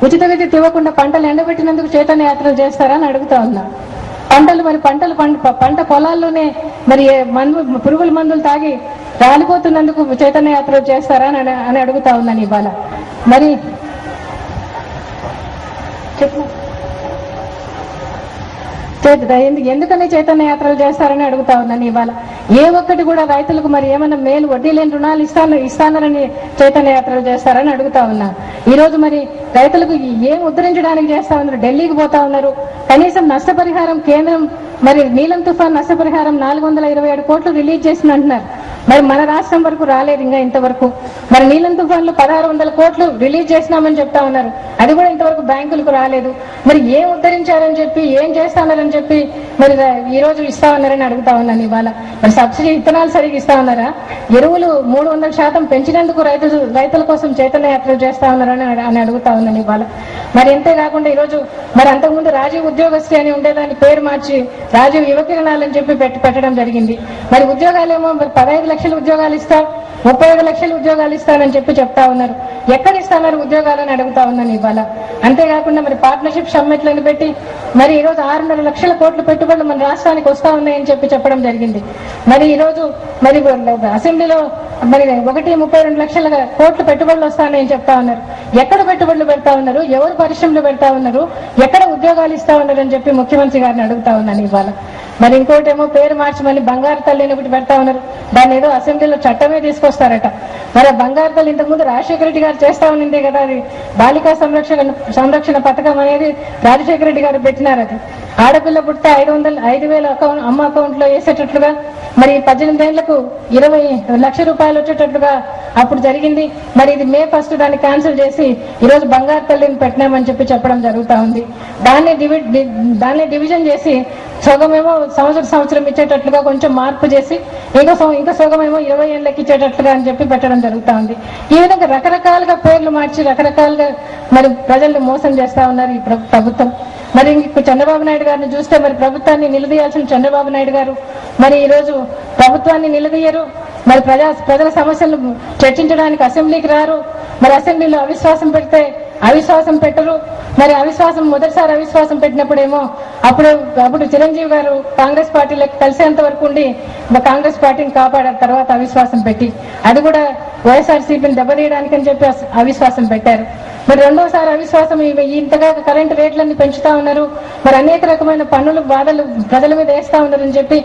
ఉచిత విద్యుత్ ఇవ్వకుండా పంటలు ఎండబెట్టినందుకు చైతన్య యాత్రలు చేస్తారా అని అడుగుతా ఉన్నా. పంట పొలాల్లోనే మరి పురుగుల మందులు తాగి రాలిపోతున్నందుకు చైతన్య యాత్రలు చేస్తారా అని అడుగుతా ఉన్నాను ఇవాళ. మరి చెప్పు ఎందుకని చైతన్య యాత్రలు చేస్తారని అడుగుతా ఉన్నాను ఇవాళ. ఏ ఒక్కటి కూడా రైతులకు మరి ఏమైనా మేలు వడ్డీ లేని రుణాలు ఇస్తానని చైతన్య యాత్రలు చేస్తారని అడుగుతా ఉన్నా. ఈ రోజు మరి రైతులకు ఏం ఉద్ధరించడానికి చేస్తా ఉన్నారు? ఢిల్లీకి పోతా ఉన్నారు. కనీసం నష్టపరిహారం కేంద్రం మరి నీలం తుఫాన్ నష్టపరిహారం 427 కోట్లు రిలీజ్ చేసింది అంటున్నారు. మరి మన రాష్ట్రం వరకు రాలేదు ఇంకా ఇంతవరకు. మరి నీలం తుఫాన్ లో 1600 కోట్లు రిలీజ్ చేసినామని చెప్తా ఉన్నారు. అది కూడా ఇంతవరకు బ్యాంకులకు రాలేదు. మరి ఏం ఉద్ధరించారని చెప్పి ఏం చేస్తానని చెప్పి మరి ఈ రోజు ఇస్తా ఉన్నారని అడుగుతా ఉన్నాను ఇవాళ. మరి సబ్సిడీ విత్తనాలు సరిగ్గా ఇస్తా ఉన్నారా? ఎరువులు 300% పెంచినందుకు రైతుల కోసం చైతన్య యాత్రలు చేస్తా ఉన్నారని అడుగుతా ఉన్నాను ఇవాళ. మరి అంతేకాకుండా ఈరోజు మరి అంతకుముందు రాజీవ్ ఉద్యోగశ్రీ అని ఉండేదాన్ని పేరు మార్చి రాజీవ్ యువకిరణాలని చెప్పి పెట్టడం జరిగింది. మరి ఉద్యోగాలేమో మరి 15 లక్షల ఉద్యోగాలు ఇస్తా, 35 లక్షల ఉద్యోగాలు ఇస్తానని చెప్పి చెప్తా ఉన్నారు. ఎక్కడ ఇస్తాన్నారు ఉద్యోగాలని అడుగుతా ఉన్నాను ఇవాళ. అంతేకాకుండా మరి పార్ట్నర్షిప్ సమ్మిట్లను పెట్టి మరి ఈరోజు 6.5 లక్షల కోట్ల పెట్టుబడులు మన రాష్ట్రానికి వస్తా ఉన్నాయని చెప్పడం జరిగింది. మరి ఈరోజు మరి అసెంబ్లీలో మరి 1.32 లక్షల కోట్ల పెట్టుబడులు వస్తాయని చెప్తా ఉన్నారు. ఎక్కడ పెట్టుబడులు పెడతా ఉన్నారు? ఎవరు పరిశ్రమలు పెడతా ఉన్నారు? ఎక్కడ ఉద్యోగాలు ఇస్తా ఉన్నారు అని చెప్పి ముఖ్యమంత్రి గారిని అడుగుతా ఉన్నాను ఇవాళ. మరి ఇంకోటేమో పేరు మార్చమని బంగారు తల్లిని ఒకటి పెడతా ఉన్నారు. దాన్ని ఏదో అసెంబ్లీలో చట్టమే తీసుకొస్తారట. మరి ఆ బంగారు తల్లి ఇంతకుముందు రాజశేఖర రెడ్డి గారు చేస్తా ఉండిందే కదా, అది బాలికా సంరక్షణ పథకం అనేది రాజశేఖర రెడ్డి గారు పెట్టినారు. అది ఆడపిల్ల పుట్టితే 5,000 అమ్మ అకౌంట్ లో వేసేటట్లుగా మరి 18 ఏళ్లకు 20 లక్షల రూపాయలు వచ్చేటట్లుగా అప్పుడు జరిగింది. మరి ఇది May 1 దాన్ని క్యాన్సిల్ చేసి ఈరోజు బంగారు తల్లిని పెట్టినామని చెప్పడం జరుగుతా ఉంది. దాన్ని డివిజన్ చేసి సగమేమో సంవత్సరం ఇచ్చేటట్లుగా కొంచెం మార్పు చేసి ఇంకా సగమేమో 20 ఏళ్ళకి ఇచ్చేటట్లుగా అని చెప్పి పెట్టడం జరుగుతా ఉంది. ఈ విధంగా రకరకాలుగా పేర్లు మార్చి రకరకాలుగా మరి ప్రజల్ని మోసం చేస్తా ఉన్నారు ఈ ప్రభుత్వం. మరి చంద్రబాబు నాయుడు గారిని చూస్తే మరి ప్రభుత్వాన్ని నిలదీయాల్సిన చంద్రబాబు నాయుడు గారు మరి ఈ రోజు ప్రభుత్వాన్ని నిలదీయరు. మరి ప్రజల సమస్యలను చర్చించడానికి అసెంబ్లీకి రారు. మరి అసెంబ్లీలో అవిశ్వాసం పెడితే అవిశ్వాసం పెట్టరు. మరి మొదటిసారి అవిశ్వాసం పెట్టినప్పుడేమో అప్పుడు చిరంజీవి గారు కాంగ్రెస్ పార్టీలోకి కలిసేంత వరకు ఉండి కాంగ్రెస్ పార్టీని కాపాడారు. తర్వాత అవిశ్వాసం పెట్టి అది కూడా వైఎస్ఆర్సీపీని దెబ్బతీయడానికని చెప్పి అవిశ్వాసం పెట్టారు. మరి రెండోసారి అవిశ్వాసం ఇంతగా కరెంటు రేట్లన్నీ పెంచుతా ఉన్నారు. మరి అనేక రకమైన పన్నులు బాధలు ప్రజల మీద వేస్తా ఉన్నారని చెప్పి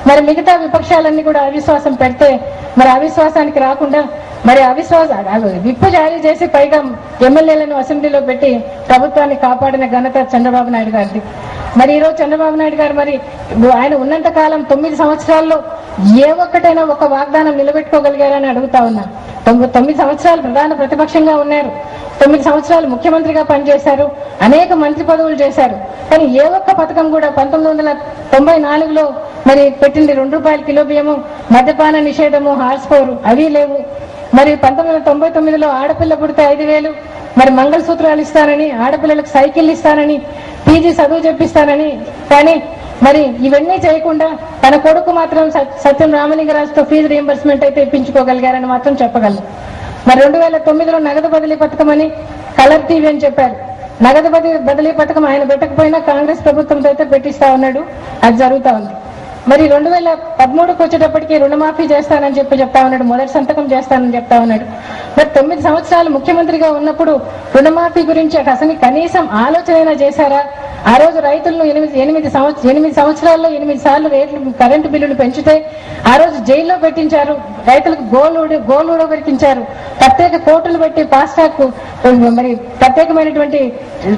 మరి మిగతా విపక్షాలన్నీ కూడా అవిశ్వాసం పెడితే మరి అవిశ్వాసానికి రాకుండా మరి విప్పు జారీ చేసి పైగా ఎమ్మెల్యేలను అసెంబ్లీలో పెట్టి ప్రభుత్వాన్ని కాపాడిన ఘనత చంద్రబాబు నాయుడు గారిది. మరి ఈరోజు చంద్రబాబు నాయుడు గారు మరి ఆయన ఉన్నంత కాలం 9 సంవత్సరాల్లో ఏ ఒక్కటైనా ఒక వాగ్దానం నిలబెట్టుకోగలిగారని అడుగుతా ఉన్నా. 9 సంవత్సరాలు ప్రధాన ప్రతిపక్షంగా ఉన్నారు. 9 సంవత్సరాలు ముఖ్యమంత్రిగా పనిచేశారు. అనేక మంత్రి పదవులు చేశారు. కానీ ఏ ఒక్క పథకం కూడా 1994లో మరి పెట్టింది ₹2 కిలో బియ్యము, మద్యపాన నిషేధము, హార్స్ పవర్ అవి లేవు. మరి 1999లో ఆడపిల్ల పుడితే 5,000, మరి మంగళసూత్రాలు ఇస్తానని, ఆడపిల్లలకు సైకిల్ ఇస్తానని, పీజీ చదువు చెప్పిస్తానని, కానీ మరి ఇవన్నీ చేయకుండా తన కొడుకు మాత్రం సత్యం రామలింగరాజుతో ఫీజు రీయింబర్స్మెంట్ అయితే ఇప్పించుకోగలిగారని మాత్రం చెప్పగలరు. మరి 2009లో నగదు బదిలీ పథకం అని కలర్ టీవీ అని చెప్పారు. నగదు బదిలీ పథకం ఆయన పెట్టకపోయినా కాంగ్రెస్ ప్రభుత్వంతో అయితే పెట్టిస్తా ఉన్నాడు. అది జరుగుతా ఉంది. మరి 2013కు వచ్చేటప్పటికి రుణమాఫీ చేస్తానని చెప్తా ఉన్నాడు. మొదటి సంతకం చేస్తానని చెప్తా ఉన్నాడు. మరి 9 సంవత్సరాలు ముఖ్యమంత్రిగా ఉన్నప్పుడు రుణమాఫీ గురించి అసలు కనీసం ఆలోచన చేశారా? ఆ రోజు రైతులను 8 సంవత్సరాల్లో 8 సార్లు కరెంటు బిల్లులు పెంచితే ఆ రోజు జైల్లో పెట్టించారు. రైతులకు గోల్డ్ ఊడబెట్టించారు. ప్రత్యేక కోర్టులు పెట్టి ఫాస్ట్ ట్రాక్ మరి ప్రత్యేకమైనటువంటి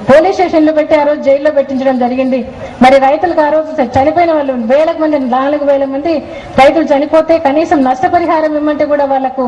పోలీస్ స్టేషన్లు పెట్టి ఆ రోజు జైల్లో పెట్టించడం జరిగింది. మరి రైతులకు ఆ రోజు చనిపోయిన వాళ్ళు 4,000 మంది రైతులు చనిపోతే కనీసం నష్టపరిహారం ఇమ్మంటే కూడా వాళ్లకు